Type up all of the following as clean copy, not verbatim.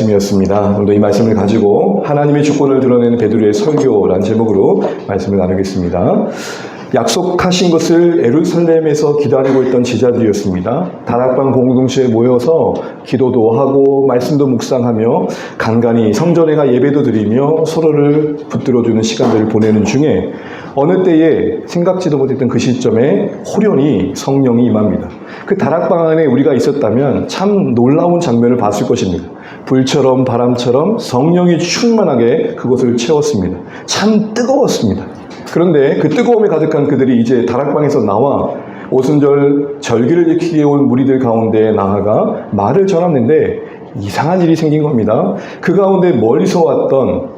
말씀이었습니다. 오늘도 이 말씀을 가지고 하나님의 주권을 드러내는 베드로의 설교라는 제목으로 말씀을 나누겠습니다. 약속하신 것을 예루살렘에서 기다리고 있던 제자들이었습니다. 다락방 공동체에 모여서 기도도 하고 말씀도 묵상하며 간간히 성전에 가 예배도 드리며 서로를 붙들어주는 시간들을 보내는 중에 어느 때에 생각지도 못했던 그 시점에 호련히 성령이 임합니다. 그 다락방 안에 우리가 있었다면 참 놀라운 장면을 봤을 것입니다. 불처럼 바람처럼 성령이 충만하게 그곳을 채웠습니다. 참 뜨거웠습니다. 그런데 그 뜨거움에 가득한 그들이 이제 다락방에서 나와 오순절 절기를 지키게 온 무리들 가운데 나아가 말을 전하는데 이상한 일이 생긴 겁니다. 그 가운데 멀리서 왔던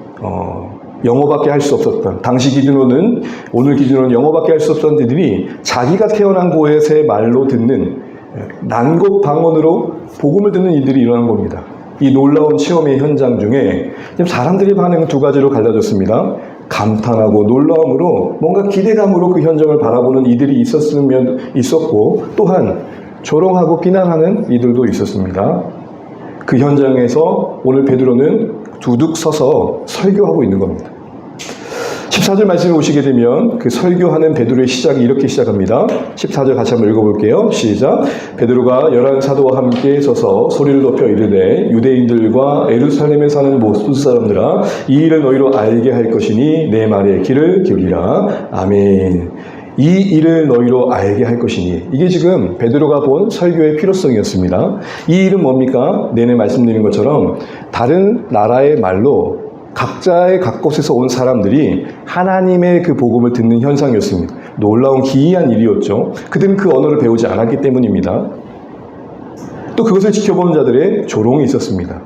영어밖에 할 수 없었던, 당시 기준으로는, 오늘 기준으로는 영어밖에 할 수 없었던 이들이 자기가 태어난 곳의 말로 듣는 난곡 방언으로 복음을 듣는 일들이 일어난 겁니다. 이 놀라운 체험의 현장 중에 사람들의 반응은 두 가지로 갈라졌습니다. 감탄하고 놀라움으로 뭔가 기대감으로 그 현장을 바라보는 이들이 있었고, 또한 조롱하고 비난하는 이들도 있었습니다. 그 현장에서 오늘 베드로는 두둑 서서 설교하고 있는 겁니다. 14절 말씀에 오시게 되면 그 설교하는 베드로의 시작이 이렇게 시작합니다. 14절 같이 한번 읽어볼게요. 시작. 베드로가 11 사도와 함께 서서 소리를 높여 이르되 유대인들과 예루살렘에 사는 모든 사람들아 이 일을 너희로 알게 할 것이니 내 말에 귀를 기울이라. 아멘. 이 일을 너희로 알게 할 것이니, 이게 지금 베드로가 본 설교의 필요성이었습니다. 이 일은 뭡니까? 내내 말씀드린 것처럼 다른 나라의 말로 각자의 각 곳에서 온 사람들이 하나님의 그 복음을 듣는 현상이었습니다. 놀라운 기이한 일이었죠. 그들은 그 언어를 배우지 않았기 때문입니다. 또 그것을 지켜보는 자들의 조롱이 있었습니다.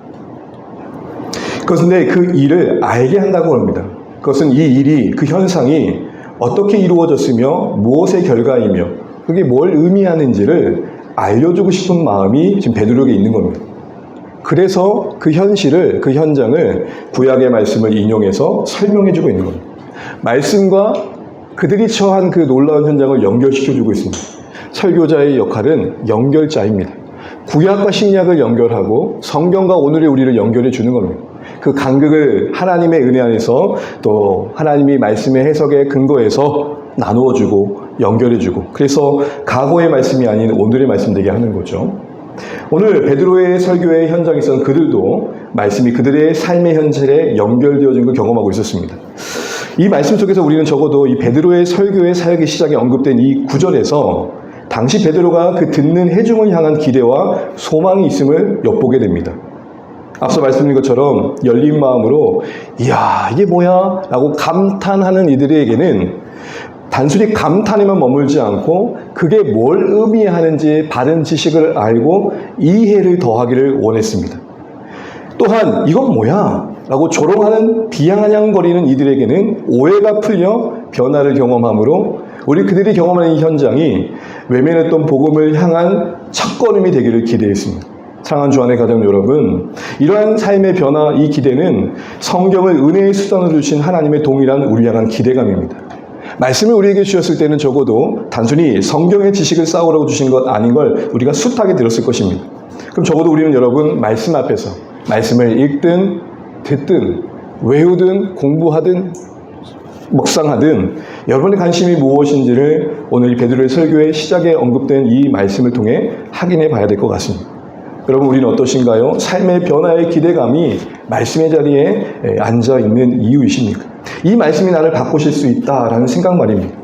그것인데 그 일을 알게 한다고 합니다. 그것은 이 일이, 그 현상이 어떻게 이루어졌으며 무엇의 결과이며 그게 뭘 의미하는지를 알려주고 싶은 마음이 지금 베드로에게 있는 겁니다. 그래서 그 현실을, 그 현장을 구약의 말씀을 인용해서 설명해주고 있는 겁니다. 말씀과 그들이 처한 그 놀라운 현장을 연결시켜주고 있습니다. 설교자의 역할은 연결자입니다. 구약과 신약을 연결하고 성경과 오늘의 우리를 연결해 주는 겁니다. 그 간극을 하나님의 은혜 안에서 또 하나님이 말씀의 해석의 근거에서 나누어주고 연결해주고, 그래서 과거의 말씀이 아닌 오늘의 말씀 되게 하는 거죠. 오늘 베드로의 설교의 현장에서는 그들도 말씀이 그들의 삶의 현실에 연결되어진 걸 경험하고 있었습니다. 이 말씀 속에서 우리는 적어도 이 베드로의 설교의 사역의 시작에 언급된 이 구절에서 당시 베드로가 그 듣는 회중을 향한 기대와 소망이 있음을 엿보게 됩니다. 앞서 말씀드린 것처럼 열린 마음으로 이야 이게 뭐야? 라고 감탄하는 이들에게는 단순히 감탄에만 머물지 않고 그게 뭘 의미하는지 바른 지식을 알고 이해를 더하기를 원했습니다. 또한 이건 뭐야? 라고 조롱하는 비아냥거리는 이들에게는 오해가 풀려 변화를 경험하므로 우리 그들이 경험하는 이 현장이 외면했던 복음을 향한 첫걸음이 되기를 기대했습니다. 사랑하는 주안의 가정 여러분, 이러한 삶의 변화, 이 기대는 성경을 은혜의 수단으로 주신 하나님의 동일한 우리 향한 기대감입니다. 말씀을 우리에게 주셨을 때는 적어도 단순히 성경의 지식을 쌓으라고 주신 것 아닌 걸 우리가 숱하게 들었을 것입니다. 그럼 적어도 우리는 여러분 말씀 앞에서 말씀을 읽든 듣든 외우든 공부하든 묵상하든 여러분의 관심이 무엇인지를 오늘 이 베드로의 설교의 시작에 언급된 이 말씀을 통해 확인해 봐야 될 것 같습니다. 여러분 우리는 어떠신가요? 삶의 변화의 기대감이 말씀의 자리에 앉아있는 이유이십니까? 이 말씀이 나를 바꾸실 수 있다라는 생각 말입니다.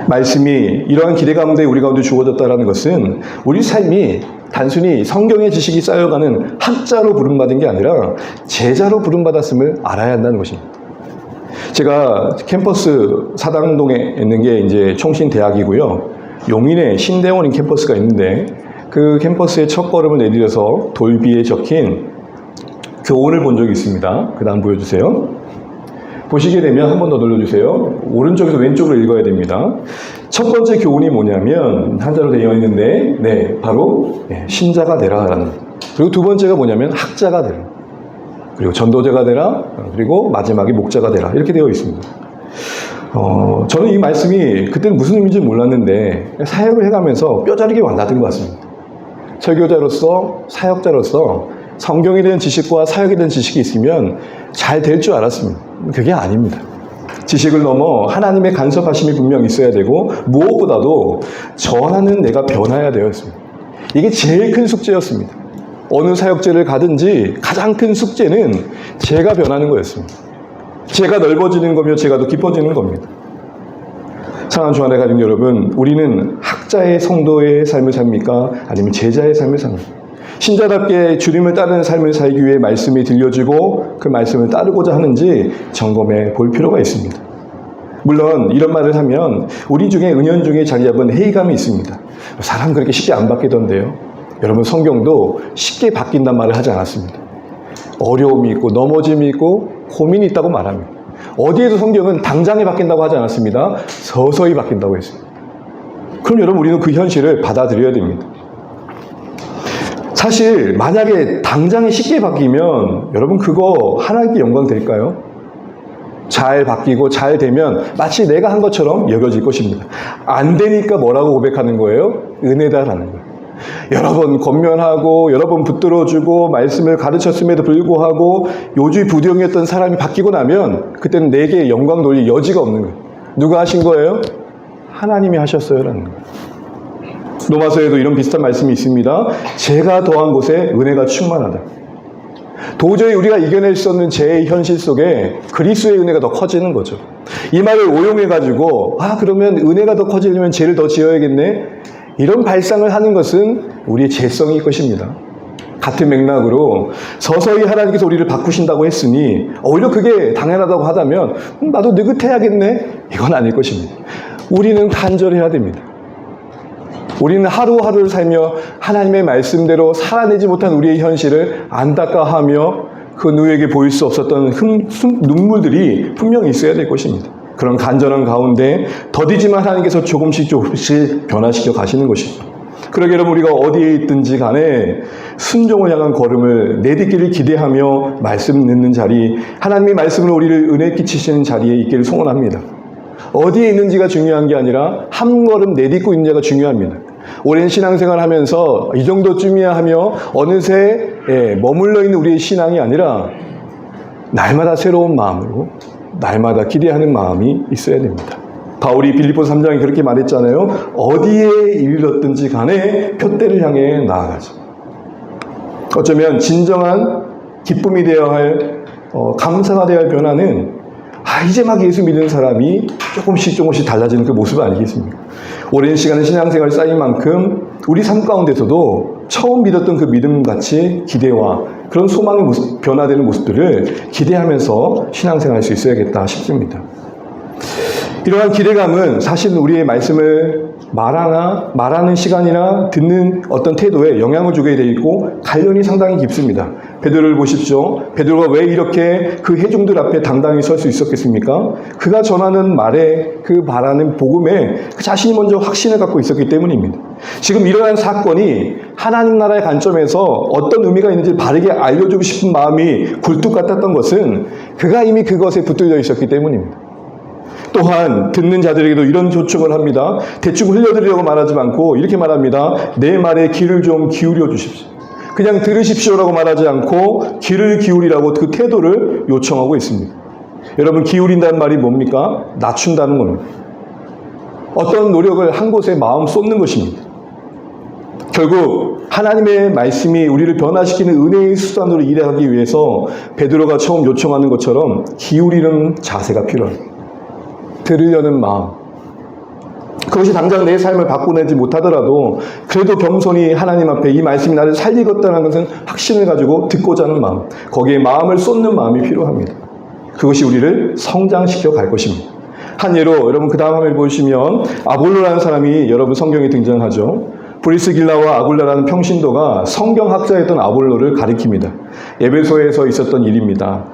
말씀이 이러한 기대감 가운데 우리 가운데 주어졌다는 것은 우리 삶이 단순히 성경의 지식이 쌓여가는 학자로 부름받은 게 아니라 제자로 부름받았음을 알아야 한다는 것입니다. 제가 캠퍼스 사당동에 있는 게 이제 총신대학이고요. 용인에 신대원인 캠퍼스가 있는데 그 캠퍼스의 첫 걸음을 내디뎌서 돌비에 적힌 교훈을 본 적이 있습니다. 그 다음 보여주세요. 보시게 되면 한 번 더 눌러주세요. 오른쪽에서 왼쪽으로 읽어야 됩니다. 첫 번째 교훈이 뭐냐면 한자로 되어 있는데 바로 신자가 되라라는. 그리고 두 번째가 뭐냐면 학자가 되라. 그리고 전도자가 되라. 그리고 마지막에 목자가 되라. 이렇게 되어 있습니다. 저는 이 말씀이 그때는 무슨 의미인지 몰랐는데 사역을 해가면서 뼈저리게 와닿은 것 같습니다. 설교자로서 사역자로서 성경에 대한 지식과 사역에 대한 지식이 있으면 잘 될 줄 알았습니다. 그게 아닙니다. 지식을 넘어 하나님의 간섭하심이 분명 있어야 되고 무엇보다도 전하는 내가 변화해야 되었습니다. 이게 제일 큰 숙제였습니다. 어느 사역제를 가든지 가장 큰 숙제는 제가 변하는 거였습니다. 제가 넓어지는 거며 제가 더 깊어지는 겁니다. 사랑하는 주안의 가족 여러분, 우리는 학자의 성도의 삶을 삽니까? 아니면 제자의 삶을 삽니까? 신자답게 주님을 따르는 삶을 살기 위해 말씀이 들려지고 그 말씀을 따르고자 하는지 점검해 볼 필요가 있습니다. 물론 이런 말을 하면 우리 중에 은연중에 자리 잡은 회의감이 있습니다. 사람 그렇게 쉽게 안 바뀌던데요. 여러분, 성경도 쉽게 바뀐단 말을 하지 않았습니다. 어려움이 있고 넘어짐이 있고 고민이 있다고 말합니다. 어디에도 성경은 당장에 바뀐다고 하지 않았습니다. 서서히 바뀐다고 했습니다. 그럼 여러분, 우리는 그 현실을 받아들여야 됩니다. 사실 만약에 당장에 쉽게 바뀌면 여러분, 그거 하나님께 영광 될까요? 잘 바뀌고 잘 되면 마치 내가 한 것처럼 여겨질 것입니다. 안 되니까 뭐라고 고백하는 거예요? 은혜다라는 거예요. 여러 번 권면하고 여러 번 붙들어주고 말씀을 가르쳤음에도 불구하고 요지부동이었던 사람이 바뀌고 나면 그때는 내게 영광 돌릴 여지가 없는 거예요. 누가 하신 거예요? 하나님이 하셨어요라는 거예요. 로마서에도 이런 비슷한 말씀이 있습니다. 제가 더한 곳에 은혜가 충만하다. 도저히 우리가 이겨낼 수 없는 제 현실 속에 그리스도의 은혜가 더 커지는 거죠. 이 말을 오용해가지고 그러면 은혜가 더 커지려면 죄를 더 지어야겠네, 이런 발상을 하는 것은 우리의 죄성일 것입니다. 같은 맥락으로 서서히 하나님께서 우리를 바꾸신다고 했으니 오히려 그게 당연하다고 하다면 나도 느긋해야겠네, 이건 아닐 것입니다. 우리는 간절해야 됩니다. 우리는 하루하루를 살며 하나님의 말씀대로 살아내지 못한 우리의 현실을 안타까워하며 그 누구에게 보일 수 없었던 눈물들이 분명히 있어야 될 것입니다. 그런 간절한 가운데 더디지만 하나님께서 조금씩 변화시켜 가시는 것이죠. 그러게 여러분, 우리가 어디에 있든지 간에 순종을 향한 걸음을 내딛기를 기대하며 말씀 듣는 자리, 하나님의 말씀으로 우리를 은혜 끼치시는 자리에 있기를 소원합니다. 어디에 있는지가 중요한 게 아니라 한 걸음 내딛고 있느냐가 중요합니다. 오랜 신앙생활 하면서 이 정도쯤이야 하며 어느새 머물러 있는 우리의 신앙이 아니라 날마다 새로운 마음으로 날마다 기대하는 마음이 있어야 됩니다. 바울이 빌립보서 3장에 그렇게 말했잖아요. 어디에 이르렀든지 간에 표대를 향해 나아가자. 어쩌면 진정한 기쁨이 되어야 할 감사가 되어야 할 변화는 이제 막 예수 믿는 사람이 조금씩 달라지는 그 모습 아니겠습니까? 오랜 시간의 신앙생활 쌓인 만큼 우리 삶 가운데서도 처음 믿었던 그 믿음같이 기대와 그런 소망의 모습, 변화되는 모습들을 기대하면서 신앙생활할 수 있어야겠다 싶습니다. 이러한 기대감은 사실은 우리의 말씀을 말하는 시간이나 듣는 어떤 태도에 영향을 주게 되어 있고 관련이 상당히 깊습니다. 베드로를 보십시오. 베드로가 왜 이렇게 그 회중들 앞에 당당히 설 수 있었겠습니까? 그가 전하는 말에 그 말하는 복음에 그 자신이 먼저 확신을 갖고 있었기 때문입니다. 지금 일어난 사건이 하나님 나라의 관점에서 어떤 의미가 있는지 바르게 알려주고 싶은 마음이 굴뚝 같았던 것은 그가 이미 그것에 붙들려 있었기 때문입니다. 또한 듣는 자들에게도 이런 조청을 합니다. 대충 흘려드리려고 말하지 않고 이렇게 말합니다. 내 말에 귀를 좀 기울여 주십시오. 그냥 들으십시오라고 말하지 않고 귀를 기울이라고 그 태도를 요청하고 있습니다. 여러분, 기울인다는 말이 뭡니까? 낮춘다는 겁니다. 어떤 노력을 한 곳에 마음 쏟는 것입니다. 결국 하나님의 말씀이 우리를 변화시키는 은혜의 수단으로 일하기 위해서 베드로가 처음 요청하는 것처럼 기울이는 자세가 필요합니다. 들으려는 마음, 그것이 당장 내 삶을 바꾸내지 못하더라도 그래도 겸손히 하나님 앞에 이 말씀이 나를 살리겠다는 것은 확신을 가지고 듣고자 하는 마음, 거기에 마음을 쏟는 마음이 필요합니다. 그것이 우리를 성장시켜 갈 것입니다. 한 예로 여러분 그 다음 화면을 보시면 아볼로라는 사람이 여러분 성경에 등장하죠. 브리스길라와 아굴라라는 평신도가 성경학자였던 아볼로를 가리킵니다. 에베소에서 있었던 일입니다.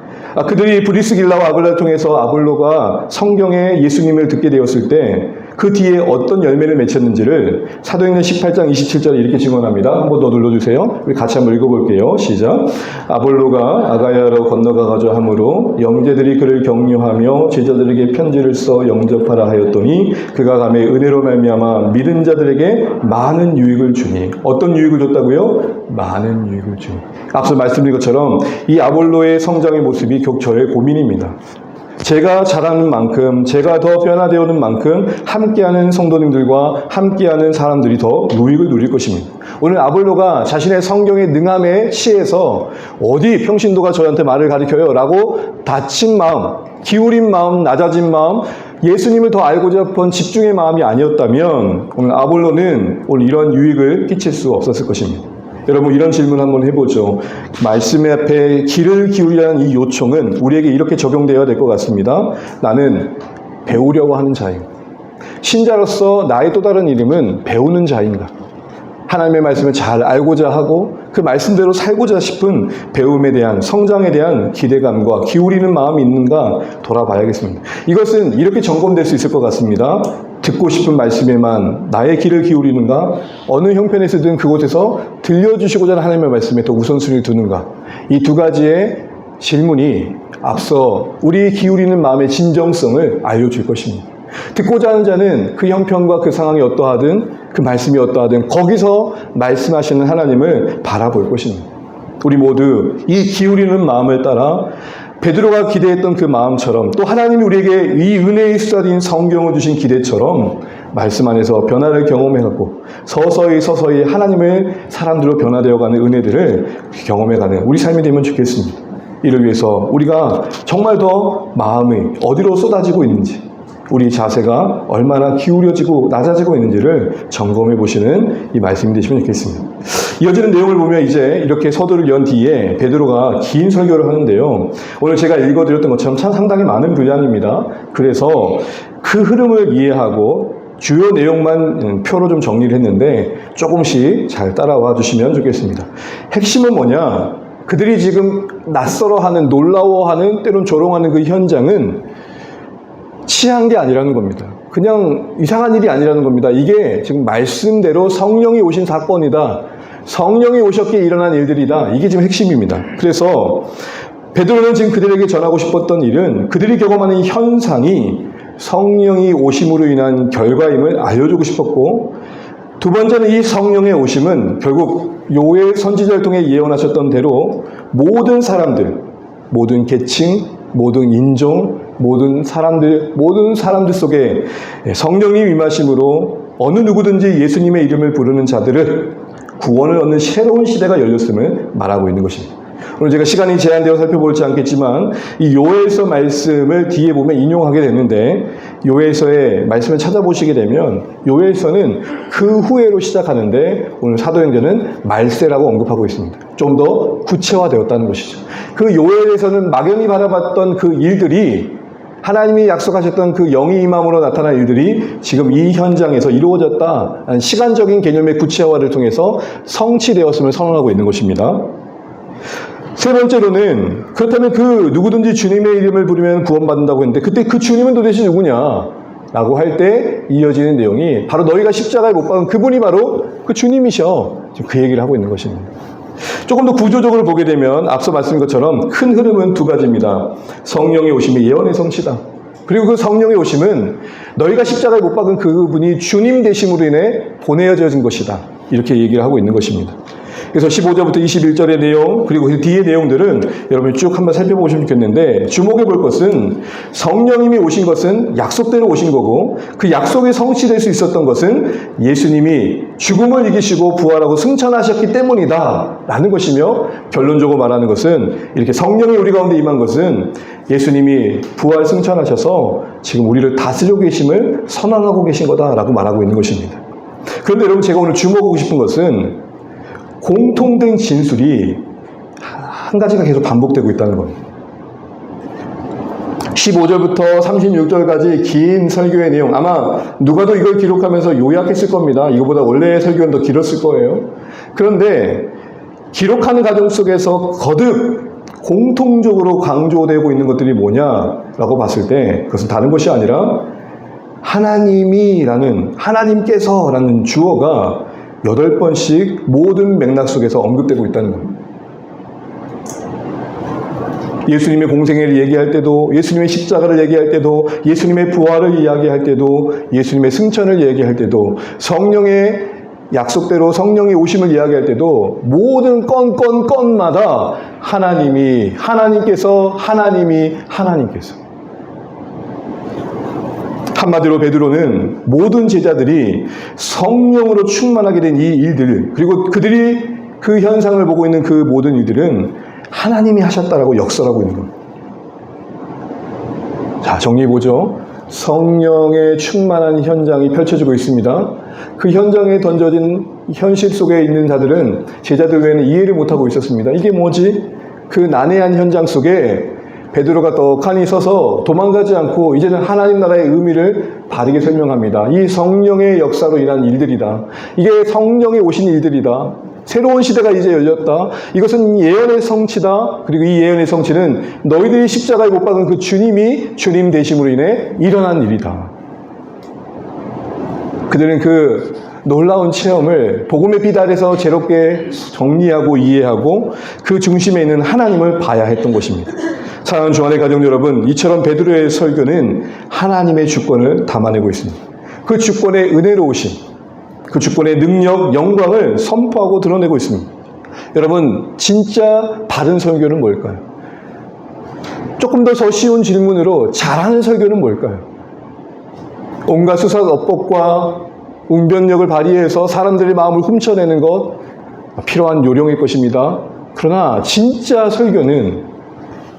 그들이 브리스길라와 아굴라를 통해서 아볼로가 성경의 예수님을 듣게 되었을 때 그 뒤에 어떤 열매를 맺혔는지를 사도행전 18장 27절에 이렇게 증언합니다. 한번 더 눌러주세요. 우리 같이 한번 읽어볼게요. 시작. 아볼로가 아가야로 건너가가자 하므로 형제들이 그를 격려하며 제자들에게 편지를 써 영접하라 하였더니 그가 감에 은혜로 말미암아 믿은 자들에게 많은 유익을 주니. 어떤 유익을 줬다고요? 많은 유익을 주니. 앞서 말씀드린 것처럼 이 아볼로의 성장의 모습이 격 저의 고민입니다. 제가 자라는 만큼, 제가 더 변화되어오는 만큼 함께하는 성도님들과 함께하는 사람들이 더 유익을 누릴 것입니다. 오늘 아볼로가 자신의 성경의 능함에 취해서 어디 평신도가 저한테 말을 가르쳐요? 라고 다친 마음, 기울인 마음, 낮아진 마음, 예수님을 더 알고자 한 집중의 마음이 아니었다면 오늘 아볼로는 오늘 이런 유익을 끼칠 수 없었을 것입니다. 여러분 이런 질문 한번 해보죠. 말씀 앞에 귀를 기울이라는 이 요청은 우리에게 이렇게 적용되어야 될 것 같습니다. 나는 배우려고 하는 자인가? 신자로서 나의 또 다른 이름은 배우는 자인가? 하나님의 말씀을 잘 알고자 하고 그 말씀대로 살고자 싶은 배움에 대한 성장에 대한 기대감과 기울이는 마음이 있는가 돌아봐야겠습니다. 이것은 이렇게 점검될 수 있을 것 같습니다. 듣고 싶은 말씀에만 나의 귀를 기울이는가? 어느 형편에서든 그곳에서 들려주시고자 하는 하나님의 말씀에 더 우선순위를 두는가? 이 두 가지의 질문이 앞서 우리 기울이는 마음의 진정성을 알려줄 것입니다. 듣고자 하는 자는 그 형편과 그 상황이 어떠하든 그 말씀이 어떠하든 거기서 말씀하시는 하나님을 바라볼 것입니다. 우리 모두 이 기울이는 마음을 따라 베드로가 기대했던 그 마음처럼 또 하나님이 우리에게 이 은혜의 수단인 성경을 주신 기대처럼 말씀 안에서 변화를 경험해가고 서서히 하나님의 사람들로 변화되어가는 은혜들을 경험해가는 우리 삶이 되면 좋겠습니다. 이를 위해서 우리가 정말 더 마음이 어디로 쏟아지고 있는지 우리 자세가 얼마나 기울여지고 낮아지고 있는지를 점검해 보시는 이 말씀이 되시면 좋겠습니다. 이어지는 내용을 보면 이제 이렇게 서두를 연 뒤에 베드로가 긴 설교를 하는데요. 오늘 제가 읽어드렸던 것처럼 참 상당히 많은 분량입니다. 그래서 그 흐름을 이해하고 주요 내용만 표로 좀 정리를 했는데 조금씩 잘 따라와 주시면 좋겠습니다. 핵심은 뭐냐? 그들이 지금 낯설어하는, 놀라워하는, 때론 조롱하는 그 현장은 치한 게 아니라는 겁니다. 그냥 이상한 일이 아니라는 겁니다. 이게 지금 말씀대로 성령이 오신 사건이다. 성령이 오셨기에 일어난 일들이다. 이게 지금 핵심입니다. 그래서 베드로는 지금 그들에게 전하고 싶었던 일은 그들이 경험하는 현상이 성령이 오심으로 인한 결과임을 알려주고 싶었고, 두 번째는 이 성령의 오심은 결국 요엘 선지자를 통해 예언하셨던 대로 모든 사람들, 모든 계층, 모든 인종, 모든 사람들 속에 성령이 임하심으로 어느 누구든지 예수님의 이름을 부르는 자들은 구원을 얻는 새로운 시대가 열렸음을 말하고 있는 것입니다. 오늘 제가 시간이 제한되어 살펴볼지 않겠지만 이 요엘서 말씀을 뒤에 보면 인용하게 되는데 요엘서의 말씀을 찾아보시게 되면 요엘서는 그 후회로 시작하는데 오늘 사도행전은 말세라고 언급하고 있습니다. 좀 더 구체화되었다는 것이죠. 그 요엘에서는 막연히 바라봤던 그 일들이 하나님이 약속하셨던 그 영이 임함으로 나타난 일들이 지금 이 현장에서 이루어졌다. 시간적인 개념의 구체화를 통해서 성취되었음을 선언하고 있는 것입니다. 세 번째로는 그렇다면 그 누구든지 주님의 이름을 부르면 구원받는다고 했는데 그때 그 주님은 도대체 누구냐? 라고 할 때 이어지는 내용이 바로 너희가 십자가에 못 박은 그분이 바로 그 주님이셔. 지금 그 얘기를 하고 있는 것입니다. 조금 더 구조적으로 보게 되면 앞서 말씀드린 것처럼 큰 흐름은 두 가지입니다. 성령의 오심이 예언의 성취다. 그리고 그 성령의 오심은 너희가 십자가에 못 박은 그분이 주님 되심으로 인해 보내어진 것이다. 이렇게 얘기를 하고 있는 것입니다. 그래서 15절부터 21절의 내용 그리고 그 뒤의 내용들은 여러분이 쭉 한번 살펴보시면 좋겠는데 주목해 볼 것은 성령님이 오신 것은 약속대로 오신 거고 그 약속이 성취될 수 있었던 것은 예수님이 죽음을 이기시고 부활하고 승천하셨기 때문이다 라는 것이며 결론적으로 말하는 것은 이렇게 성령이 우리 가운데 임한 것은 예수님이 부활 승천하셔서 지금 우리를 다스리고 계심을 선언하고 계신 거다라고 말하고 있는 것입니다. 그런데 여러분 제가 오늘 주목하고 싶은 것은 공통된 진술이 한 가지가 계속 반복되고 있다는 겁니다. 15절부터 36절까지 긴 설교의 내용, 아마 누가도 이걸 기록하면서 요약했을 겁니다. 이거보다 원래 설교는 더 길었을 거예요. 그런데 기록하는 과정 속에서 거듭 공통적으로 강조되고 있는 것들이 뭐냐라고 봤을 때 그것은 다른 것이 아니라 하나님이라는, 하나님께서라는 주어가 8번씩 모든 맥락 속에서 언급되고 있다는 겁니다. 예수님의 공생애를 얘기할 때도, 예수님의 십자가를 얘기할 때도, 예수님의 부활을 이야기할 때도, 예수님의 승천을 얘기할 때도, 성령의 약속대로 성령의 오심을 이야기할 때도 모든 건마다 하나님께서 한마디로 베드로는 모든 제자들이 성령으로 충만하게 된 이 일들, 그리고 그들이 그 현상을 보고 있는 그 모든 일들은 하나님이 하셨다라고 역설하고 있는 겁니다. 자, 정리해보죠. 성령의 충만한 현장이 펼쳐지고 있습니다. 그 현장에 던져진 현실 속에 있는 자들은 제자들 외에는 이해를 못하고 있었습니다. 이게 뭐지? 그 난해한 현장 속에 베드로가 떡하니 서서 도망가지 않고 이제는 하나님 나라의 의미를 바르게 설명합니다. 이 성령의 역사로 인한 일들이다. 이게 성령이 오신 일들이다. 새로운 시대가 이제 열렸다. 이것은 예언의 성취다. 그리고 이 예언의 성취는 너희들이 십자가에 못 박은 그 주님이 주님 되심으로 인해 일어난 일이다. 그들은 그 놀라운 체험을 복음의 빛 아래서 제롭게 정리하고 이해하고 그 중심에 있는 하나님을 봐야 했던 것입니다. 사랑하는 주안의 가족 여러분, 이처럼 베드로의 설교는 하나님의 주권을 담아내고 있습니다. 그 주권의 은혜로우심, 그 주권의 능력, 영광을 선포하고 드러내고 있습니다. 여러분, 진짜 바른 설교는 뭘까요? 조금 더 쉬운 질문으로 잘하는 설교는 뭘까요? 온갖 수사업법과 웅변력을 발휘해서 사람들의 마음을 훔쳐내는 것, 필요한 요령일 것입니다. 그러나 진짜 설교는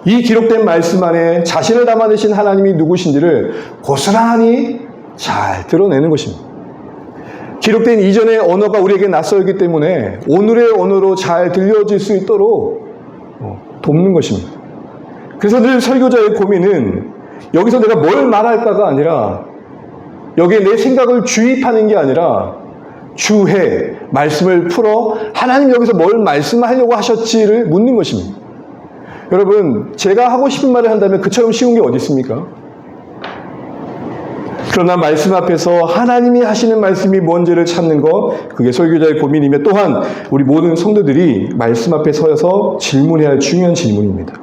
이 기록된 말씀 안에 자신을 담아내신 하나님이 누구신지를 고스란히 잘 드러내는 것입니다. 기록된 이전의 언어가 우리에게 낯설기 때문에 오늘의 언어로 잘 들려질 수 있도록 돕는 것입니다. 그래서 늘 설교자의 고민은 여기서 내가 뭘 말할까가 아니라 여기에 내 생각을 주입하는 게 아니라 주해, 말씀을 풀어 하나님 여기서 뭘 말씀하려고 하셨지를 묻는 것입니다. 여러분, 제가 하고 싶은 말을 한다면 그처럼 쉬운 게 어디 있습니까? 그러나 말씀 앞에서 하나님이 하시는 말씀이 뭔지를 찾는 것, 그게 설교자의 고민이며 또한 우리 모든 성도들이 말씀 앞에 서서 질문해야 할 중요한 질문입니다.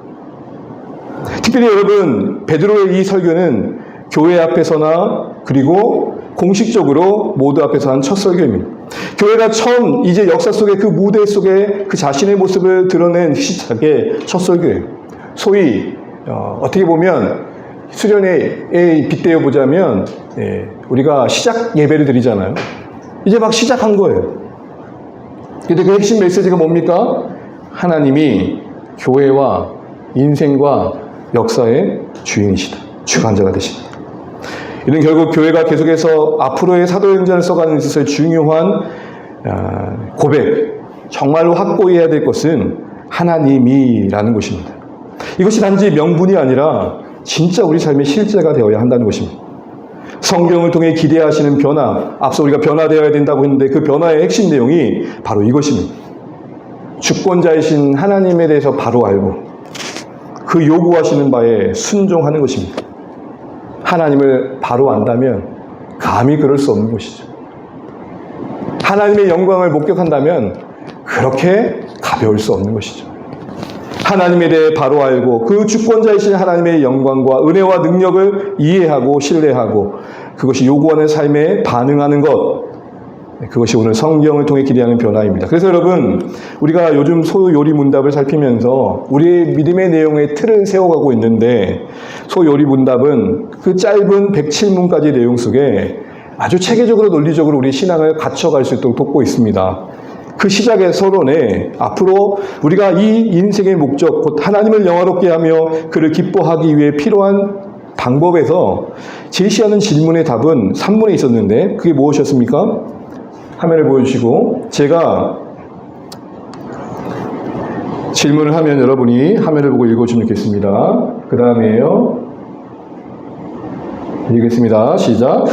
특별히 여러분, 베드로의 이 설교는 교회 앞에서나 그리고 공식적으로 모두 앞에서 한 첫 설교입니다. 교회가 처음 이제 역사 속의 그 무대 속에 그 자신의 모습을 드러낸 시작의 첫 설교예요. 소위 어떻게 보면 수련회에 빗대어 보자면 우리가 시작 예배를 드리잖아요. 이제 막 시작한 거예요. 근데 그 핵심 메시지가 뭡니까? 하나님이 교회와 인생과 역사의 주인이시다. 주관자가 되신다. 이는 결국 교회가 계속해서 앞으로의 사도행전을 써가는 데 있어서 중요한 고백, 정말로 확고히 해야 될 것은 하나님이라는 것입니다. 이것이 단지 명분이 아니라 진짜 우리 삶의 실제가 되어야 한다는 것입니다. 성경을 통해 기대하시는 변화, 앞서 우리가 변화되어야 된다고 했는데 그 변화의 핵심 내용이 바로 이것입니다. 주권자이신 하나님에 대해서 바로 알고 그 요구하시는 바에 순종하는 것입니다. 하나님을 바로 안다면 감히 그럴 수 없는 것이죠. 하나님의 영광을 목격한다면 그렇게 가벼울 수 없는 것이죠. 하나님에 대해 바로 알고 그 주권자이신 하나님의 영광과 은혜와 능력을 이해하고 신뢰하고 그것이 요구하는 삶에 반응하는 것, 그것이 오늘 성경을 통해 기대하는 변화입니다. 그래서 여러분, 우리가 요즘 소요리 문답을 살피면서 우리의 믿음의 내용의 틀을 세워가고 있는데 소요리 문답은 그 짧은 107문까지의 내용 속에 아주 체계적으로 논리적으로 우리 신앙을 갖춰갈 수 있도록 돕고 있습니다. 그 시작의 서론에 앞으로 우리가 이 인생의 목적, 곧 하나님을 영화롭게 하며 그를 기뻐하기 위해 필요한 방법에서 제시하는 질문의 답은 3문에 있었는데 그게 무엇이었습니까? 화면을 보여주시고 제가 질문을 하면 여러분이 화면을 보고 읽어주면 좋겠습니다. 그 다음에요. 읽겠습니다. 시작.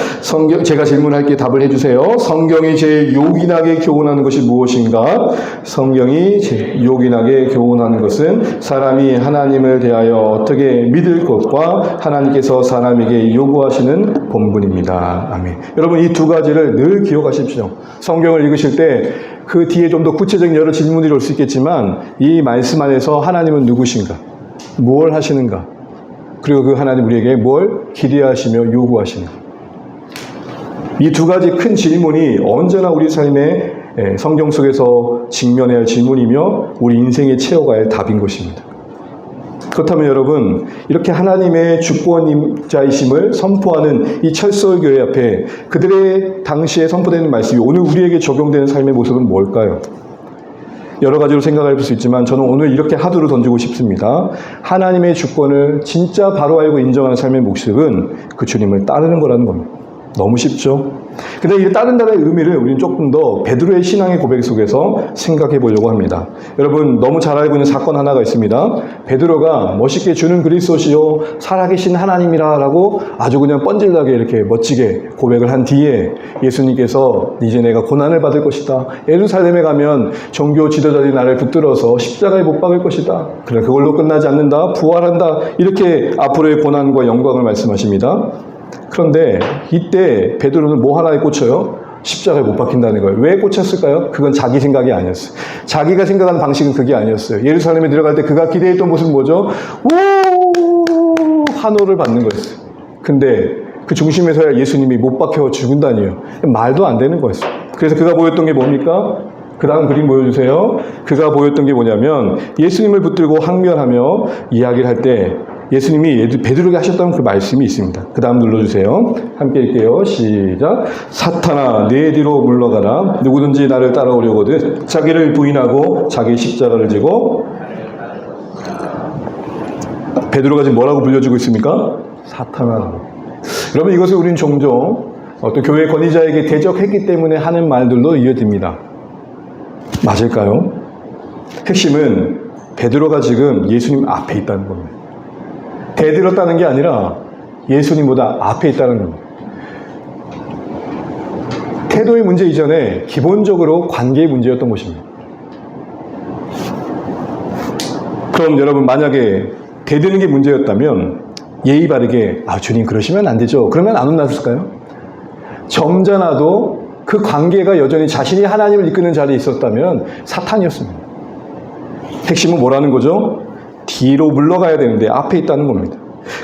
제가 질문할게 답을 해주세요. 성경이 제일 요긴하게 교훈하는 것이 무엇인가? 성경이 제일 요긴하게 교훈하는 것은 사람이 하나님을 대하여 어떻게 믿을 것과 하나님께서 사람에게 요구하시는 본분입니다. 아멘. 여러분, 이 두 가지를 늘 기억하십시오. 성경을 읽으실 때 그 뒤에 좀 더 구체적인 여러 질문이 올 수 있겠지만 이 말씀 안에서 하나님은 누구신가? 뭘 하시는가? 그리고 그 하나님 우리에게 뭘 기대하시며 요구하시는가? 이 두 가지 큰 질문이 언제나 우리 삶의 성경 속에서 직면해야 할 질문이며 우리 인생에 채워가야 할 답인 것입니다. 그렇다면 여러분, 이렇게 하나님의 주권자이심을 선포하는 이 철서교회 앞에 그들의 당시에 선포되는 말씀이 오늘 우리에게 적용되는 삶의 모습은 뭘까요? 여러 가지로 생각해 볼 수 있지만 저는 오늘 이렇게 하두를 던지고 싶습니다. 하나님의 주권을 진짜 바로 알고 인정하는 삶의 모습은 그 주님을 따르는 거라는 겁니다. 너무 쉽죠? 근데 이 따른다는 의미를 우리는 조금 더 베드로의 신앙의 고백 속에서 생각해 보려고 합니다. 여러분, 너무 잘 알고 있는 사건 하나가 있습니다. 베드로가 멋있게 주는 그리스도시요 살아계신 하나님이라 라고 아주 그냥 뻔질나게 이렇게 멋지게 고백을 한 뒤에 예수님께서 이제 내가 고난을 받을 것이다. 예루살렘에 가면 종교 지도자들이 나를 붙들어서 십자가에 못 박을 것이다. 그래, 그걸로 끝나지 않는다. 부활한다. 이렇게 앞으로의 고난과 영광을 말씀하십니다. 그런데 이때 베드로는 뭐 하나에 꽂혀요? 십자가에 못 박힌다는 거예요. 왜 꽂혔을까요? 그건 자기 생각이 아니었어요. 자기가 생각하는 방식은 그게 아니었어요. 예루살렘에 들어갈 때 그가 기대했던 모습은 뭐죠? 오! 환호를 받는 거였어요. 근데 그 중심에서야 예수님이 못 박혀 죽은다니요. 말도 안 되는 거였어요. 그래서 그가 보였던 게 뭡니까? 그 다음 그림 보여주세요. 그가 보였던 게 뭐냐면 예수님을 붙들고 항면하며 이야기를 할 때 예수님이 베드로에게 하셨던 그 말씀이 있습니다. 그 다음 눌러주세요. 함께 읽게요. 시작. 사탄아, 내 뒤로 물러가라. 누구든지 나를 따라오려거든 자기를 부인하고 자기 십자가를 지고. 베드로가 지금 뭐라고 불려주고 있습니까? 사탄아. 여러분, 이것을 우리는 종종 어떤 교회 권위자에게 대적했기 때문에 하는 말들로 이어집니다. 맞을까요? 핵심은 베드로가 지금 예수님 앞에 있다는 겁니다. 대들었다는 게 아니라 예수님보다 앞에 있다는 겁니다. 태도의 문제 이전에 기본적으로 관계의 문제였던 것입니다. 그럼 여러분, 만약에 대드는 게 문제였다면 예의 바르게 주님 그러시면 안 되죠. 그러면 안 혼났을까요? 점잖아도 그 관계가 여전히 자신이 하나님을 이끄는 자리에 있었다면 사탄이었습니다. 핵심은 뭐라는 거죠? 뒤로 물러가야 되는데 앞에 있다는 겁니다.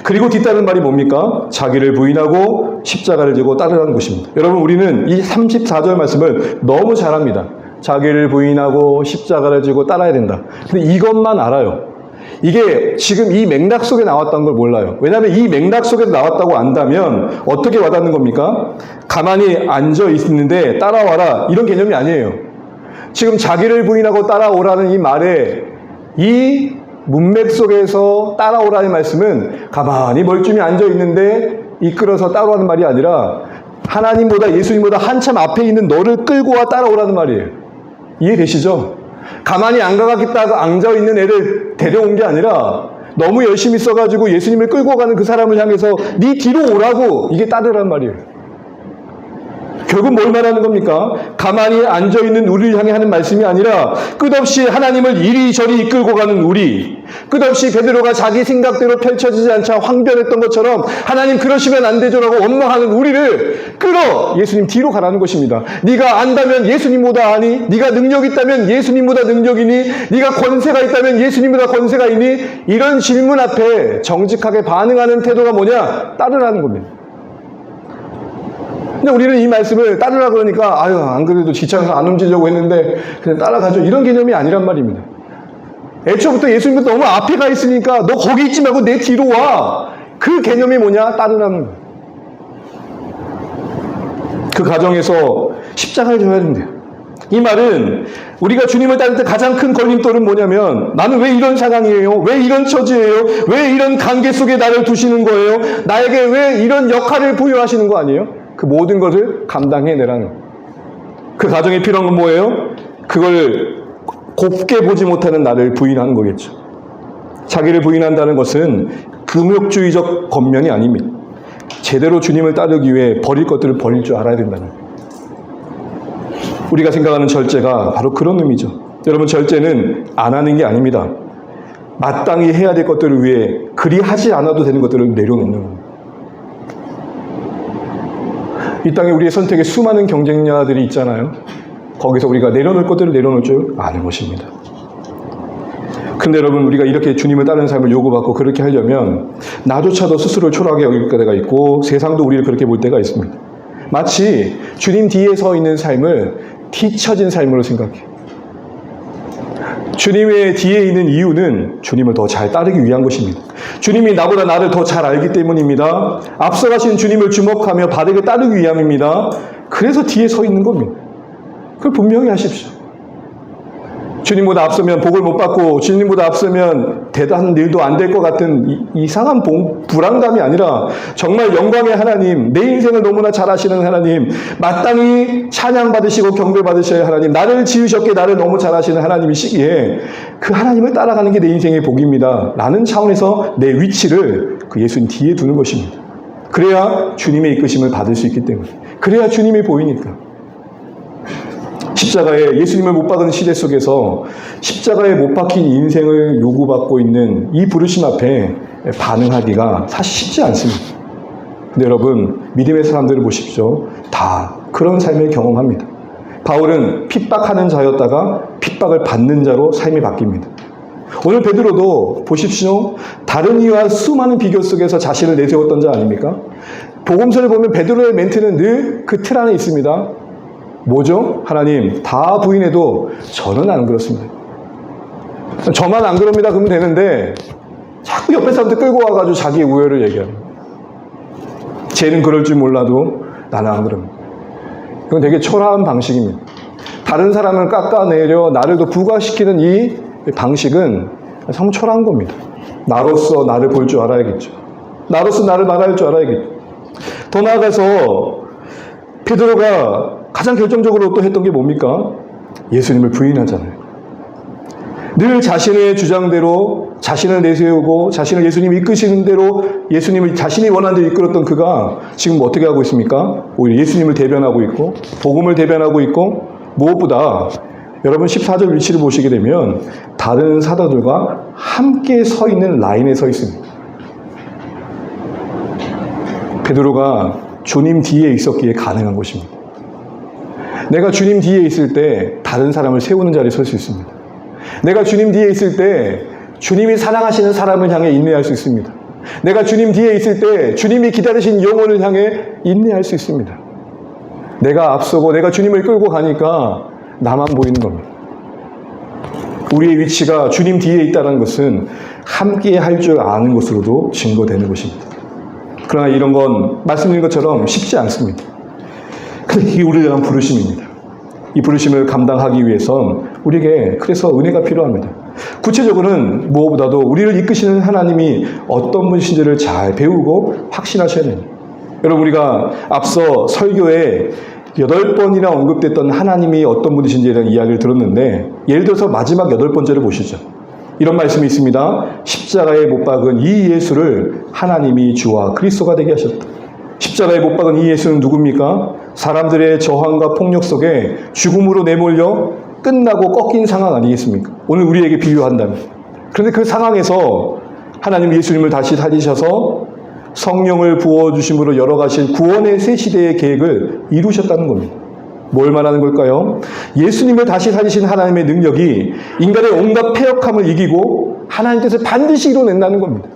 그리고 뒤따르는 말이 뭡니까? 자기를 부인하고 십자가를 지고 따르라는 것입니다. 여러분, 우리는 이 34절 말씀을 너무 잘합니다. 자기를 부인하고 십자가를 지고 따라야 된다. 근데 이것만 알아요. 이게 지금 이 맥락 속에 나왔다는 걸 몰라요. 왜냐하면 이 맥락 속에서 나왔다고 안다면 어떻게 와닿는 겁니까? 가만히 앉아 있는데 따라와라, 이런 개념이 아니에요. 지금 자기를 부인하고 따라오라는 이 말에 이 문맥 속에서 따라오라는 말씀은 가만히 멀쩡히 앉아 있는데 이끌어서 따라오라는 말이 아니라 하나님보다 예수님보다 한참 앞에 있는 너를 끌고 와 따라오라는 말이에요. 이해되시죠? 가만히 안 가겠다고 앉아 있는 애를 데려온 게 아니라 너무 열심히 써가지고 예수님을 끌고 가는 그 사람을 향해서 네 뒤로 오라고, 이게 따르란 말이에요. 결국 뭘 말하는 겁니까? 가만히 앉아있는 우리를 향해 하는 말씀이 아니라 끝없이 하나님을 이리저리 이끌고 가는 우리, 끝없이 베드로가 자기 생각대로 펼쳐지지 않자 황변했던 것처럼 하나님 그러시면 안 되죠라고 원망하는 우리를 끌어 예수님 뒤로 가라는 것입니다. 네가 안다면 예수님보다 아니? 네가 능력 있다면 예수님보다 능력이니? 네가 권세가 있다면 예수님보다 권세가 있니? 이런 질문 앞에 정직하게 반응하는 태도가 뭐냐? 따르라는 겁니다. 근데 우리는 이 말씀을 따르라 그러니까 안 그래도 귀찮아서 안 움직이려고 했는데 그냥 따라가죠, 이런 개념이 아니란 말입니다. 애초부터 예수님부터 너무 앞에 가 있으니까 너 거기 있지 말고 내 뒤로 와. 그 개념이 뭐냐? 따르라는 거예요. 그 과정에서 십자가를 져야 된대요. 이 말은 우리가 주님을 따를 때 가장 큰 걸림돌은 뭐냐면, 나는 왜 이런 상황이에요? 왜 이런 처지예요? 왜 이런 관계 속에 나를 두시는 거예요? 나에게 왜 이런 역할을 부여하시는 거 아니에요? 그 모든 것을 감당해내라는 거예요. 그 과정에 필요한 건 뭐예요? 그걸 곱게 보지 못하는 나를 부인하는 거겠죠. 자기를 부인한다는 것은 금욕주의적 겉면이 아닙니다. 제대로 주님을 따르기 위해 버릴 것들을 버릴 줄 알아야 된다는 거예요. 우리가 생각하는 절제가 바로 그런 의미죠. 여러분, 절제는 안 하는 게 아닙니다. 마땅히 해야 될 것들을 위해 그리 하지 않아도 되는 것들을 내려놓는 겁니다. 이 땅에 우리의 선택에 수많은 경쟁자들이 있잖아요. 거기서 우리가 내려놓을 것들을 내려놓을 줄 아는 것입니다. 근데 여러분, 우리가 이렇게 주님을 따르는 삶을 요구받고 그렇게 하려면 나조차도 스스로를 초라하게 여길 때가 있고 세상도 우리를 그렇게 볼 때가 있습니다. 마치 주님 뒤에 서 있는 삶을 뒤처진 삶으로 생각해요. 주님의 뒤에 있는 이유는 주님을 더 잘 따르기 위한 것입니다. 주님이 나보다 나를 더 잘 알기 때문입니다. 앞서가신 주님을 주목하며 바르게 따르기 위함입니다. 그래서 뒤에 서 있는 겁니다. 그걸 분명히 하십시오. 주님보다 앞서면 복을 못 받고 주님보다 앞서면 대단한 일도 안 될 것 같은 이상한 불안감이 아니라 정말 영광의 하나님, 내 인생을 너무나 잘 아시는 하나님, 마땅히 찬양받으시고 경배받으셔야 하나님, 나를 지으셨기에 나를 너무 잘 아시는 하나님이시기에 그 하나님을 따라가는 게 내 인생의 복입니다 라는 차원에서 내 위치를 그 예수님 뒤에 두는 것입니다. 그래야 주님의 이끄심을 받을 수 있기 때문에, 그래야 주님이 보이니까. 십자가에 예수님을 못 박은 시대 속에서 십자가에 못 박힌 인생을 요구받고 있는 이 부르심 앞에 반응하기가 사실 쉽지 않습니다. 근데 여러분, 믿음의 사람들을 보십시오. 다 그런 삶을 경험합니다. 바울은 핍박하는 자였다가 핍박을 받는 자로 삶이 바뀝니다. 오늘 베드로도 보십시오. 다른 이와 수많은 비교 속에서 자신을 내세웠던 자 아닙니까? 복음서를 보면 베드로의 멘트는 늘 그 틀 안에 있습니다. 뭐죠? 하나님, 다 부인해도 저는 안 그렇습니다. 저만 안 그럽니다. 그러면 되는데 자꾸 옆에 사람들 끌고 와가지고 자기의 우열을 얘기합니다. 쟤는 그럴 줄 몰라도 나는 안 그럽니다. 이건 되게 초라한 방식입니다. 다른 사람을 깎아내려 나를 더 부과시키는 이 방식은 참 초라한 겁니다. 나로서 나를 볼 줄 알아야겠죠. 나로서 나를 말할 줄 알아야겠죠. 더 나아가서 베드로가 가장 결정적으로 또 했던 게 뭡니까? 예수님을 부인하잖아요. 늘 자신의 주장대로 자신을 내세우고 자신을 예수님이 이끄시는 대로 예수님을 자신이 원하는 대로 이끌었던 그가 지금 어떻게 하고 있습니까? 오히려 예수님을 대변하고 있고 복음을 대변하고 있고 무엇보다 여러분 14절 위치를 보시게 되면 다른 사도들과 함께 서 있는 라인에 서 있습니다. 베드로가 주님 뒤에 있었기에 가능한 것입니다. 내가 주님 뒤에 있을 때 다른 사람을 세우는 자리에 설 수 있습니다. 내가 주님 뒤에 있을 때 주님이 사랑하시는 사람을 향해 인내할 수 있습니다. 내가 주님 뒤에 있을 때 주님이 기다리신 영혼을 향해 인내할 수 있습니다. 내가 앞서고 내가 주님을 끌고 가니까 나만 보이는 겁니다. 우리의 위치가 주님 뒤에 있다는 것은 함께 할 줄 아는 것으로도 증거되는 것입니다. 그러나 이런 건 말씀드린 것처럼 쉽지 않습니다. 이게 우리에 대한 부르심입니다. 이 부르심을 감당하기 위해선 우리에게 그래서 은혜가 필요합니다. 구체적으로는 무엇보다도 우리를 이끄시는 하나님이 어떤 분이신지를 잘 배우고 확신하셔야 됩니다. 여러분, 우리가 앞서 설교에 8번이나 언급됐던 하나님이 어떤 분이신지에 대한 이야기를 들었는데 예를 들어서 마지막 8번째를 보시죠. 이런 말씀이 있습니다. 십자가에 못 박은 이 예수를 하나님이 주와 그리스도가 되게 하셨다. 십자가에 못 박은 이 예수는 누굽니까? 사람들의 저항과 폭력 속에 죽음으로 내몰려 끝나고 꺾인 상황 아니겠습니까? 오늘 우리에게 비유한다면. 그런데 그 상황에서 하나님 예수님을 다시 살리셔서 성령을 부어주심으로 열어가신 구원의 새 시대의 계획을 이루셨다는 겁니다. 뭘 말하는 걸까요? 예수님을 다시 살리신 하나님의 능력이 인간의 온갖 패역함을 이기고 하나님 뜻을 반드시 이뤄낸다는 겁니다.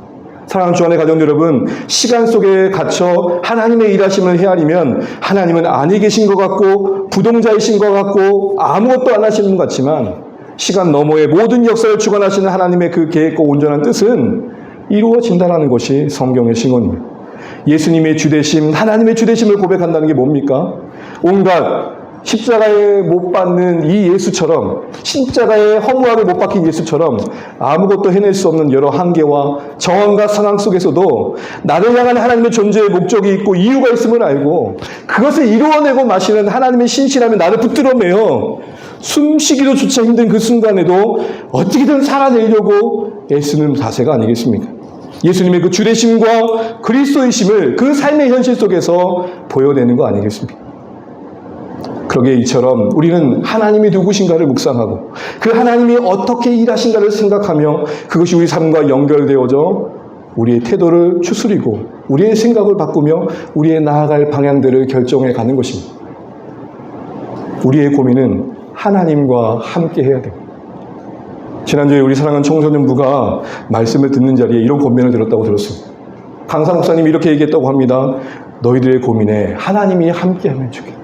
사랑하는 주안의 가정 여러분, 시간 속에 갇혀 하나님의 일하심을 헤아리면 하나님은 아니 계신 것 같고 부동자이신 것 같고 아무것도 안 하시는 것 같지만 시간 너머의 모든 역사를 주관하시는 하나님의 그 계획과 온전한 뜻은 이루어진다는 것이 성경의 증언입니다. 예수님의 주되심, 하나님의 주되심을 고백한다는 게 뭡니까? 온갖 십자가에 못 박는 이 예수처럼, 십자가에 허무하게 못 박힌 예수처럼 아무것도 해낼 수 없는 여러 한계와 저항과 상황 속에서도 나를 향한 하나님의 존재의 목적이 있고 이유가 있음을 알고 그것을 이루어내고 마시는 하나님의 신실함이 나를 붙들어매어 숨쉬기도 조차 힘든 그 순간에도 어떻게든 살아내려고 애쓰는 자세가 아니겠습니까? 예수님의 그 주되심과 그리스도이심을 그 삶의 현실 속에서 보여내는 거 아니겠습니까? 그러기에 이처럼 우리는 하나님이 누구신가를 묵상하고 그 하나님이 어떻게 일하신가를 생각하며 그것이 우리 삶과 연결되어져 우리의 태도를 추스리고 우리의 생각을 바꾸며 우리의 나아갈 방향들을 결정해 가는 것입니다. 우리의 고민은 하나님과 함께 해야 됩니다. 지난주에 우리 사랑하는 청소년부가 말씀을 듣는 자리에 이런 권면을 들었다고 들었습니다. 강사 목사님이 이렇게 얘기했다고 합니다. 너희들의 고민에 하나님이 함께하면 좋겠다.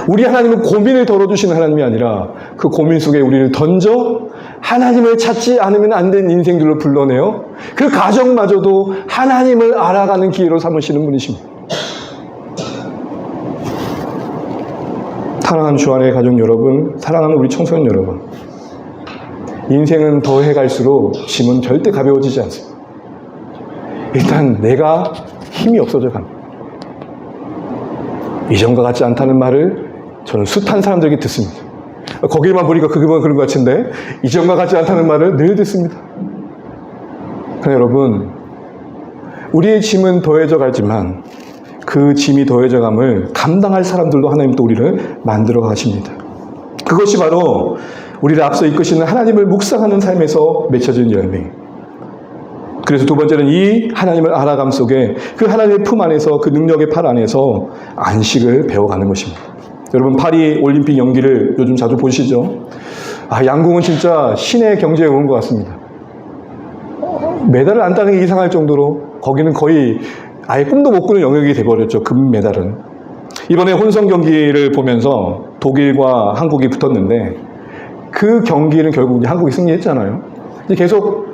우리 하나님은 고민을 덜어주시는 하나님이 아니라 그 고민 속에 우리를 던져 하나님을 찾지 않으면 안 되는 인생들로 불러내어 그 가정마저도 하나님을 알아가는 기회로 삼으시는 분이십니다. 사랑하는 주안의 가족 여러분, 사랑하는 우리 청소년 여러분, 인생은 더해갈수록 짐은 절대 가벼워지지 않습니다. 일단 내가 힘이 없어져 갑니다. 이전과 같지 않다는 말을 저는 숱한 사람들에게 듣습니다. 거기만 보니까 그거만 그런 것 같은데 이전과 같지 않다는 말을 늘 듣습니다. 그러나 여러분, 우리의 짐은 더해져 가지만 그 짐이 더해져 감을 감당할 사람들도 하나님 또 우리를 만들어 가십니다. 그것이 바로 우리를 앞서 이끄시는 하나님을 묵상하는 삶에서 맺혀진 열매. 그래서 두 번째는 이 하나님을 알아감 속에 그 하나님의 품 안에서 그 능력의 팔 안에서 안식을 배워가는 것입니다. 여러분, 파리 올림픽 연기를 요즘 자주 보시죠? 양궁은 진짜 신의 경지에 온 것 같습니다. 메달을 안 따는 게 이상할 정도로 거기는 거의 아예 꿈도 못 꾸는 영역이 돼버렸죠. 금메달은. 이번에 혼성 경기를 보면서 독일과 한국이 붙었는데 그 경기는 결국 한국이 승리했잖아요. 이제 계속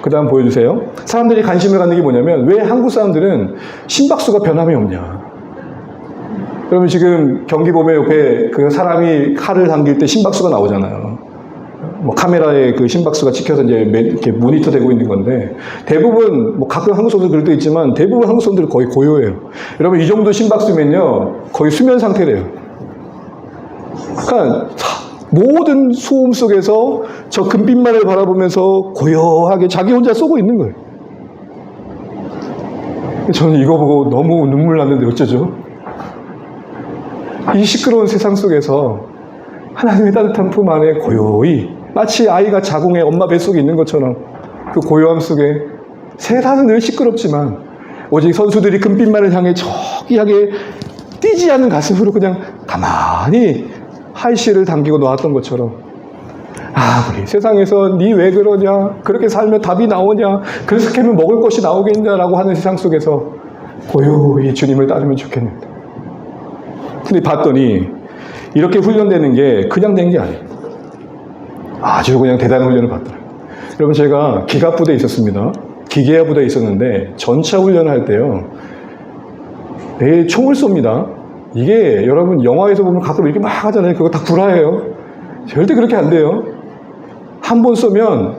그 다음 보여주세요. 사람들이 관심을 갖는 게 뭐냐면 왜 한국 사람들은 심박수가 변함이 없냐. 그러면 지금 경기 보면 옆에 그 사람이 칼을 당길 때 심박수가 나오잖아요. 뭐 카메라에 그 심박수가 찍혀서 이제 이렇게 모니터 되고 있는 건데 대부분 뭐 가끔 한국 선수들 그럴 때 있지만 대부분 한국 선수들 거의 고요해요. 여러분, 이 정도 심박수면요 거의 수면 상태래요. 그러니까 모든 소음 속에서 저 금빛만을 바라보면서 고요하게 자기 혼자 쏘고 있는 거예요. 저는 이거 보고 너무 눈물 났는데 어쩌죠? 이 시끄러운 세상 속에서 하나님의 따뜻한 품 안에 고요히 마치 아이가 자궁에 엄마 뱃속에 있는 것처럼 그 고요함 속에 세상은 늘 시끄럽지만 오직 선수들이 금빛만을 향해 저기하게 뛰지 않는 가슴으로 그냥 가만히 할씨를 당기고 놓았던 것처럼 우리 세상에서 니 왜 그러냐, 그렇게 살면 답이 나오냐, 그렇게 하면 먹을 것이 나오겠냐라고 하는 세상 속에서 고요히 주님을 따르면 좋겠는데, 근데 봤더니 이렇게 훈련되는 게 그냥 된 게 아니에요. 아주 그냥 대단한 훈련을 받더라고요. 여러분, 제가 기갑부대에 있었습니다. 기계화 부대에 있었는데 전차 훈련을 할 때요, 매일 총을 쏩니다. 이게 여러분 영화에서 보면 가끔 이렇게 막 하잖아요. 그거 다 구라예요. 절대 그렇게 안 돼요. 한 번 쏘면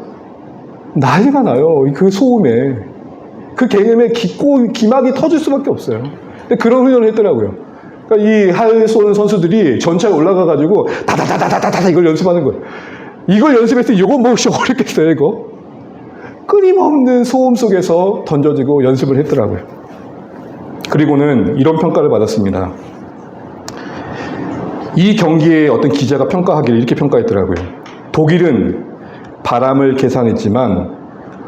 난리가 나요. 그 소음에. 그 개념에 기막이 터질 수밖에 없어요. 근데 그런 훈련을 했더라고요. 그러니까 이 활 쏘는 선수들이 전차에 올라가가지고 다다다다다다다 이걸 연습하는 거예요. 이걸 연습했을 때 이거 뭐 어렵겠어요, 이거? 끊임없는 소음 속에서 던져지고 연습을 했더라고요. 그리고는 이런 평가를 받았습니다. 이 경기에 어떤 기자가 평가하기를 이렇게 평가했더라고요. 독일은 바람을 계산했지만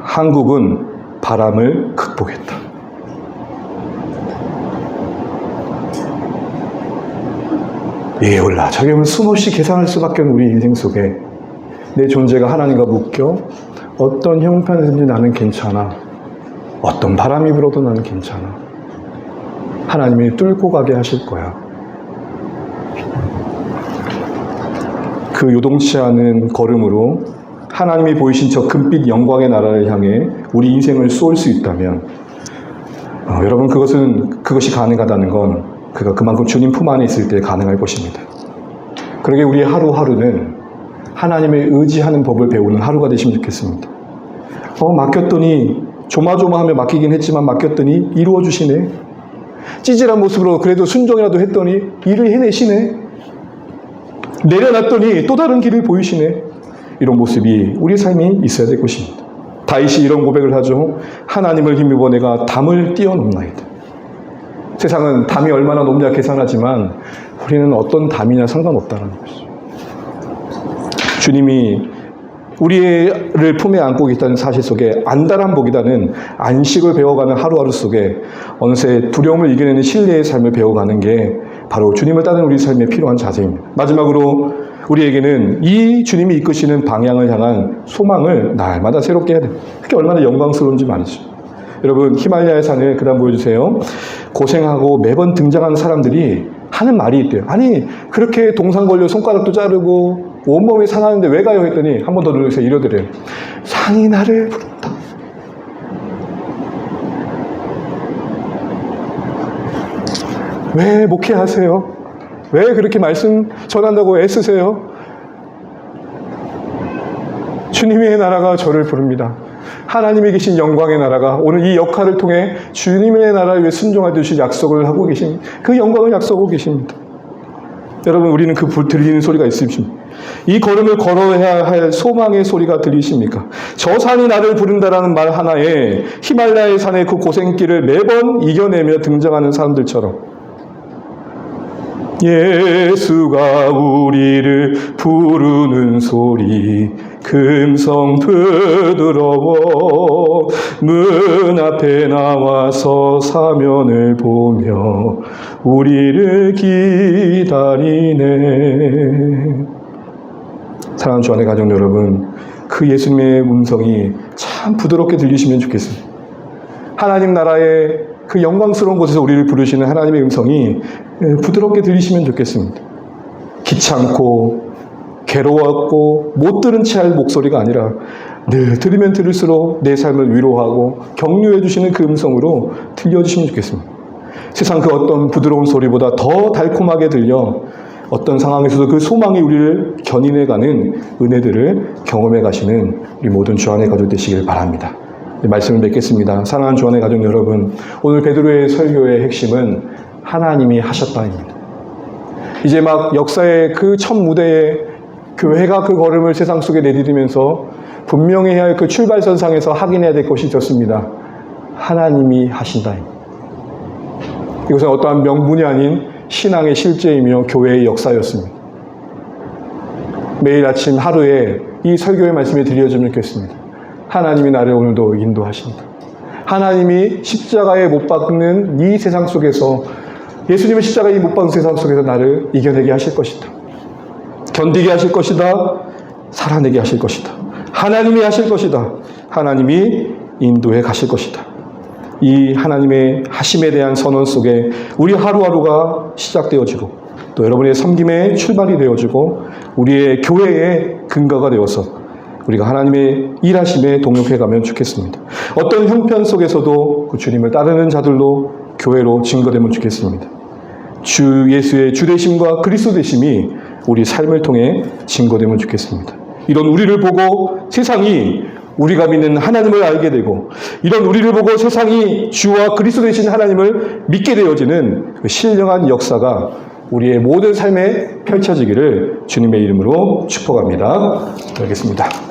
한국은 바람을 극복했다. 예, 올라. 저기 보면 숨없이 계산할 수밖에 없는 우리 인생 속에 내 존재가 하나님과 묶여 어떤 형편이든지 나는 괜찮아. 어떤 바람이 불어도 나는 괜찮아. 하나님이 뚫고 가게 하실 거야. 그 요동치 않은 걸음으로 하나님이 보이신 저 금빛 영광의 나라를 향해 우리 인생을 쏠 수 있다면 여러분, 그것이 가능하다는 건 그가 그만큼 주님 품 안에 있을 때 가능할 것입니다. 그러게 우리 하루하루는 하나님을 의지하는 법을 배우는 하루가 되시면 좋겠습니다. 맡겼더니 조마조마하며 맡기긴 했지만 맡겼더니 이루어 주시네. 찌질한 모습으로 그래도 순종이라도 했더니 일을 해내시네. 내려놨더니 또 다른 길을 보이시네. 이런 모습이 우리 삶이 있어야 될 것입니다. 다윗이 이런 고백을 하죠. 하나님을 힘입어 내가 담을 뛰어넘나이다. 세상은 담이 얼마나 높냐 계산하지만 우리는 어떤 담이냐 상관없다는 것이죠. 주님이 우리를 품에 안고 있다는 사실 속에 안달한 복이라는 안식을 배워가는 하루하루 속에 어느새 두려움을 이겨내는 신뢰의 삶을 배워가는 게 바로 주님을 따르는 우리 삶에 필요한 자세입니다. 마지막으로 우리에게는 이 주님이 이끄시는 방향을 향한 소망을 날마다 새롭게 해야 됩니다. 그게 얼마나 영광스러운지 말이죠. 여러분, 히말라야 산을 그 다음 보여주세요. 고생하고 매번 등장하는 사람들이 하는 말이 있대요. 아니, 그렇게 동상 걸려 손가락도 자르고 온몸이 상하는데 왜 가요? 했더니 한 번 더 누르세요. 이러더래요. 상이 나를 부른다. 왜 목회하세요? 왜 그렇게 말씀 전한다고 애쓰세요? 주님의 나라가 저를 부릅니다. 하나님이 계신 영광의 나라가 오늘 이 역할을 통해 주님의 나라를 위해 순종하듯이 약속을 하고 계신 그 영광을 약속하고 계십니다. 여러분, 우리는 그 들리는 소리가 있으십니까? 이 걸음을 걸어야 할 소망의 소리가 들리십니까? 저 산이 나를 부른다라는 말 하나에 히말라야 산의 그 고생길을 매번 이겨내며 등장하는 사람들처럼 예수가 우리를 부르는 소리 금성 부드러워 문 앞에 나와서 사면을 보며 우리를 기다리네. 사랑하는 주 안의 가족 여러분, 그 예수님의 음성이 참 부드럽게 들리시면 좋겠습니다. 하나님 나라의 그 영광스러운 곳에서 우리를 부르시는 하나님의 음성이 부드럽게 들리시면 좋겠습니다. 귀찮고 괴로웠고 못 들은 채 할 목소리가 아니라 늘 들으면 들을수록 내 삶을 위로하고 격려해 주시는 그 음성으로 들려주시면 좋겠습니다. 세상 그 어떤 부드러운 소리보다 더 달콤하게 들려 어떤 상황에서도 그 소망이 우리를 견인해가는 은혜들을 경험해 가시는 우리 모든 주 안의 가족 되시길 바랍니다. 말씀을 맺겠습니다. 사랑하는 주 안의 가족 여러분, 오늘 베드로의 설교의 핵심은 하나님이 하셨다입니다. 이제 막 역사의 그 첫 무대에 교회가 그 걸음을 세상 속에 내디디면서 분명히 해야 할 그 출발선상에서 확인해야 될 것이 있었습니다. 하나님이 하신다입니다. 이것은 어떠한 명분이 아닌 신앙의 실제이며 교회의 역사였습니다. 매일 아침 하루에 이 설교의 말씀이 들려주면 좋겠습니다. 하나님이 나를 오늘도 인도하신다. 하나님이 십자가에 못 박는 이 세상 속에서 예수님의 십자가에 못 박는 세상 속에서 나를 이겨내게 하실 것이다. 견디게 하실 것이다. 살아내게 하실 것이다. 하나님이 하실 것이다. 하나님이 인도해 가실 것이다. 이 하나님의 하심에 대한 선언 속에 우리 하루하루가 시작되어지고 또 여러분의 섬김의 출발이 되어지고 우리의 교회의 근거가 되어서 우리가 하나님의 일하심에 동역해 가면 좋겠습니다. 어떤 형편 속에서도 그 주님을 따르는 자들로 교회로 증거되면 좋겠습니다. 주 예수의 주되심과 그리스도 되심이 우리 삶을 통해 증거되면 좋겠습니다. 이런 우리를 보고 세상이 우리가 믿는 하나님을 알게 되고 이런 우리를 보고 세상이 주와 그리스도 되신 하나님을 믿게 되어지는 그 신령한 역사가 우리의 모든 삶에 펼쳐지기를 주님의 이름으로 축복합니다. 알겠습니다.